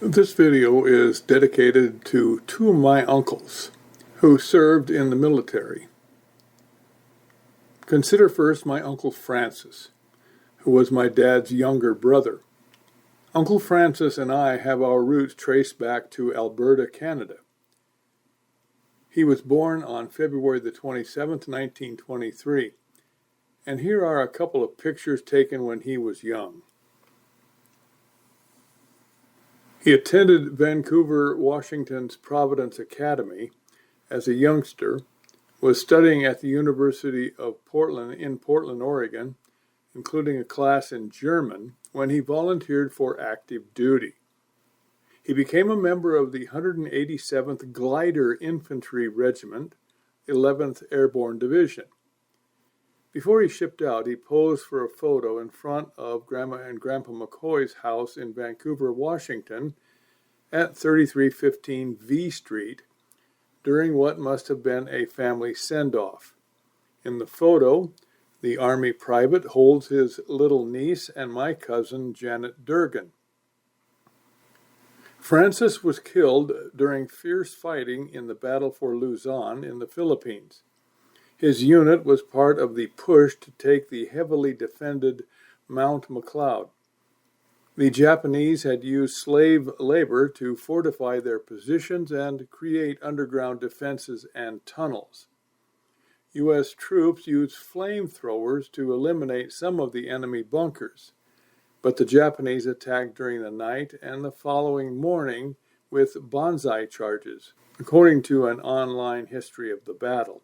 This video is dedicated to two of my uncles who served in the military. Consider first my Uncle Francis, who was my dad's younger brother. Uncle Francis and I have our roots traced back to Alberta, Canada. He was born on February the 27th, 1923, and here are a couple of pictures taken when he was young. He attended Vancouver, Washington's Providence Academy as a youngster, was studying at the University of Portland in Portland, Oregon, including a class in German, when he volunteered for active duty. He became a member of the 187th Glider Infantry Regiment, 11th Airborne Division. Before he shipped out, he posed for a photo in front of Grandma and Grandpa McCoy's house in Vancouver, Washington, at 3315 V Street, during what must have been a family send-off. In the photo, the Army private holds his little niece and my cousin, Janet Durgan. Francis was killed during fierce fighting in the Battle for Luzon in the Philippines. His unit was part of the push to take the heavily defended Mount Macolod. The Japanese had used slave labor to fortify their positions and create underground defenses and tunnels. U.S. troops used flamethrowers to eliminate some of the enemy bunkers, but the Japanese attacked during the night and the following morning with banzai charges, according to an online history of the battle.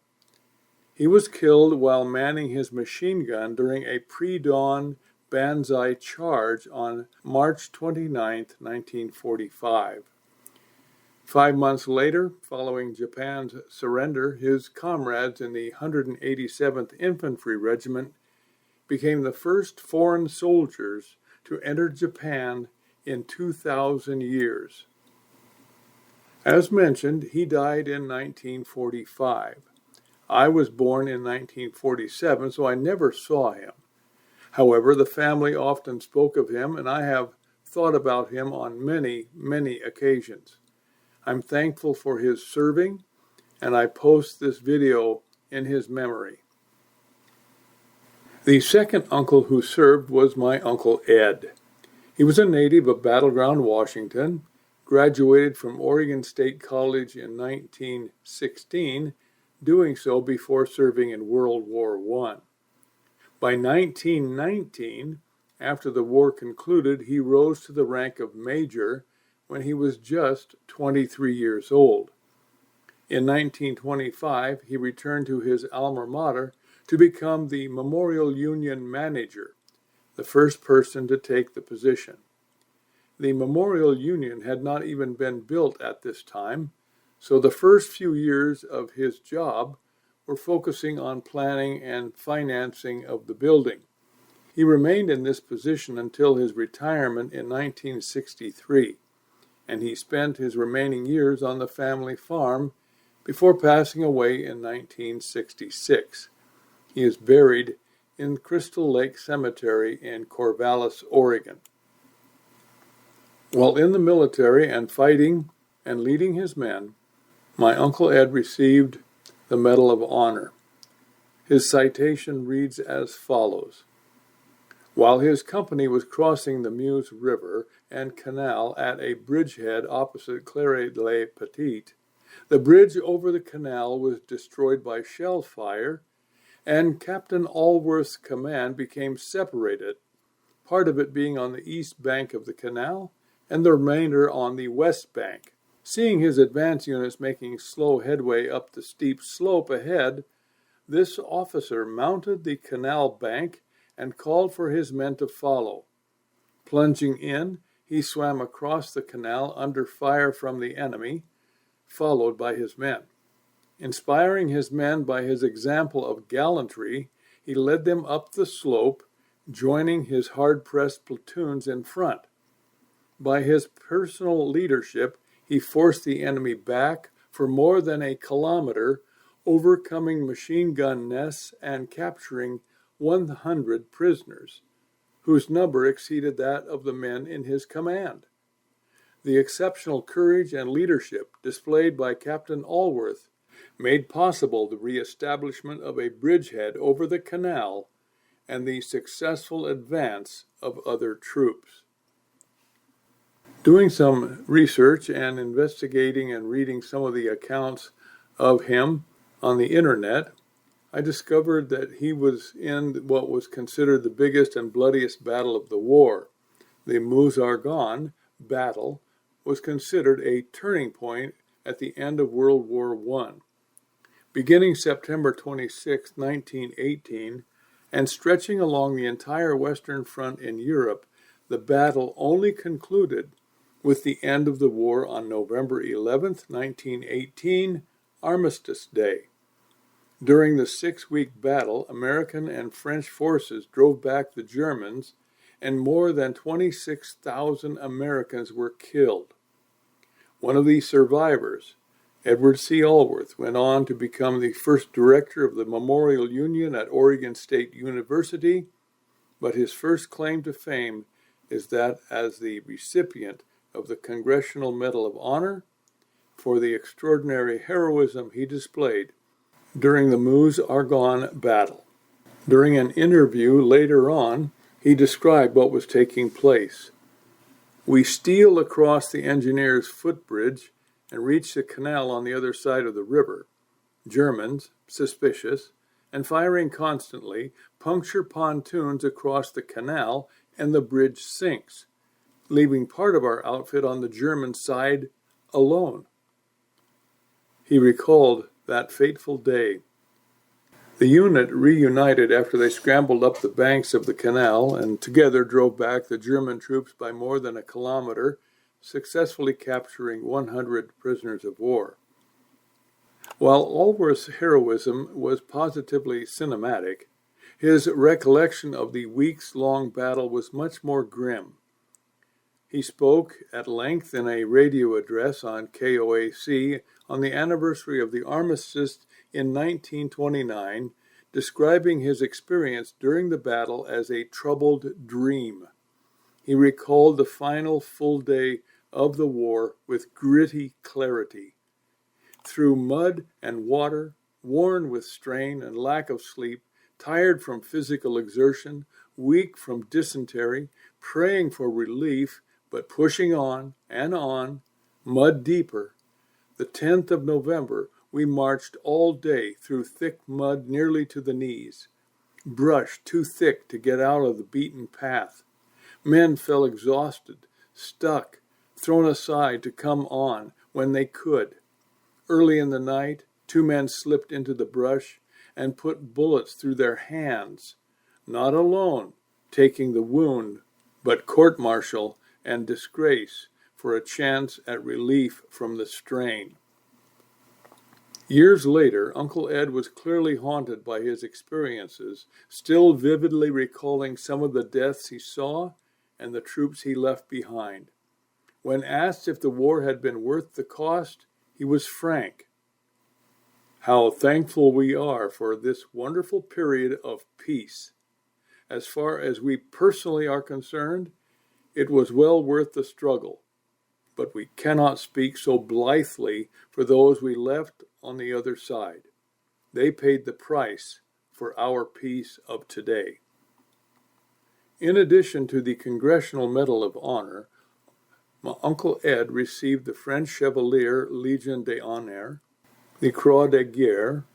He was killed while manning his machine gun during a pre-dawn banzai charge on March 29, 1945. 5 months later, following Japan's surrender, his comrades in the 187th Infantry Regiment became the first foreign soldiers to enter Japan in 2,000 years. As mentioned, he died in 1945. I was born in 1947, so I never saw him. However, the family often spoke of him, and I have thought about him on many, many occasions. I'm thankful for his serving, and I post this video in his memory. The second uncle who served was my Uncle Ed. He was a native of Battleground, Washington, graduated from Oregon State College in 1916, doing so before serving in World War I. By 1919, after the war concluded, he rose to the rank of major when he was just 23 years old. In 1925, he returned to his alma mater to become the Memorial Union manager, the first person to take the position. The Memorial Union had not even been built at this time, so the first few years of his job were focusing on planning and financing of the building. He remained in this position until his retirement in 1963, and he spent his remaining years on the family farm before passing away in 1966. He is buried in Crystal Lake Cemetery in Corvallis, Oregon. While in the military and fighting and leading his men, my Uncle Ed received the Medal of Honor. His citation reads as follows: while his company was crossing the Meuse River and Canal at a bridgehead opposite Clery-le-Petit, the bridge over the canal was destroyed by shell fire, and Captain Allworth's command became separated, part of it being on the east bank of the canal and the remainder on the west bank. Seeing his advance units making slow headway up the steep slope ahead, this officer mounted the canal bank and called for his men to follow. Plunging in, he swam across the canal under fire from the enemy, followed by his men. Inspiring his men by his example of gallantry, he led them up the slope, joining his hard-pressed platoons in front. By his personal leadership, he forced the enemy back for more than a kilometer, overcoming machine gun nests and capturing 100 prisoners, whose number exceeded that of the men in his command. The exceptional courage and leadership displayed by Captain Allworth made possible the re-establishment of a bridgehead over the canal and the successful advance of other troops. Doing some research and investigating and reading some of the accounts of him on the internet, I discovered that he was in what was considered the biggest and bloodiest battle of the war. The Meuse-Argonne battle was considered a turning point at the end of World War I. Beginning September 26, 1918, and stretching along the entire Western Front in Europe, the battle only concluded with the end of the war on November 11, 1918, Armistice Day. During the 6-week battle, American and French forces drove back the Germans, and more than 26,000 Americans were killed. One of the survivors, Edward C. Allworth, went on to become the first director of the Memorial Union at Oregon State University, but his first claim to fame is that as the recipient of the Congressional Medal of Honor for the extraordinary heroism he displayed during the Meuse-Argonne battle. During an interview later on, he described what was taking place. "We steal across the engineer's footbridge and reach the canal on the other side of the river. Germans, suspicious, and firing constantly, puncture pontoons across the canal and the bridge sinks, leaving part of our outfit on the German side alone." He recalled that fateful day. The unit reunited after they scrambled up the banks of the canal and together drove back the German troops by more than a kilometer, successfully capturing 100 prisoners of war. While Allworth's heroism was positively cinematic, his recollection of the weeks-long battle was much more grim. He spoke at length in a radio address on KOAC on the anniversary of the armistice in 1929, describing his experience during the battle as a troubled dream. He recalled the final full day of the war with gritty clarity. Through mud and water, worn with strain and lack of sleep, tired from physical exertion, weak from dysentery, praying for relief, but pushing on and on, mud deeper. The 10th of November, we marched all day through thick mud nearly to the knees, brush too thick to get out of the beaten path. Men fell exhausted, stuck, thrown aside to come on when they could. Early in the night, 2 men slipped into the brush and put bullets through their hands, not alone taking the wound, but court-martial and disgrace for a chance at relief from the strain. Years later, Uncle Ed was clearly haunted by his experiences, still vividly recalling some of the deaths he saw and the troops he left behind. When asked if the war had been worth the cost, he was frank. "How thankful we are for this wonderful period of peace. As far as we personally are concerned, it was well worth the struggle, but we cannot speak so blithely for those we left on the other side. They paid the price for our peace of today." In addition to the Congressional Medal of Honor, my Uncle Ed received the French Chevalier Legion d'Honneur, the Croix de Guerre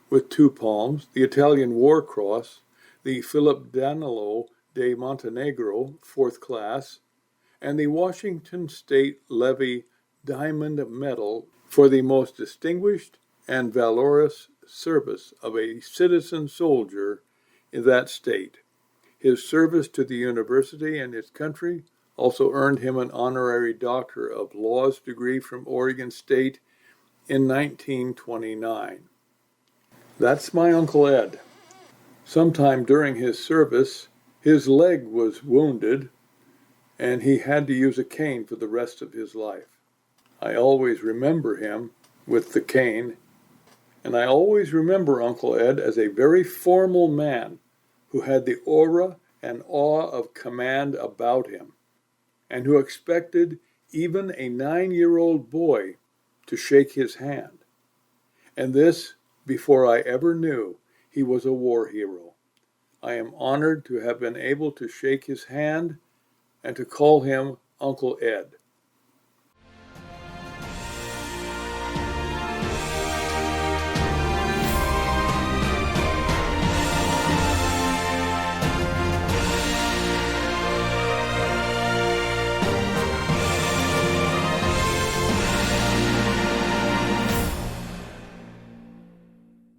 with 2 palms, the Italian War Cross, the Philip Danilo de Montenegro, 4th class, and the Washington State Levy Diamond Medal for the most distinguished and valorous service of a citizen soldier in that state. His service to the university and its country also earned him an honorary Doctor of Laws degree from Oregon State in 1929. That's my Uncle Ed. Sometime during his service, his leg was wounded, and he had to use a cane for the rest of his life. I always remember him with the cane, and I always remember Uncle Ed as a very formal man who had the aura and awe of command about him, and who expected even a 9-year-old boy, to shake his hand. And this before I ever knew he was a war hero. I am honored to have been able to shake his hand and to call him Uncle Ed.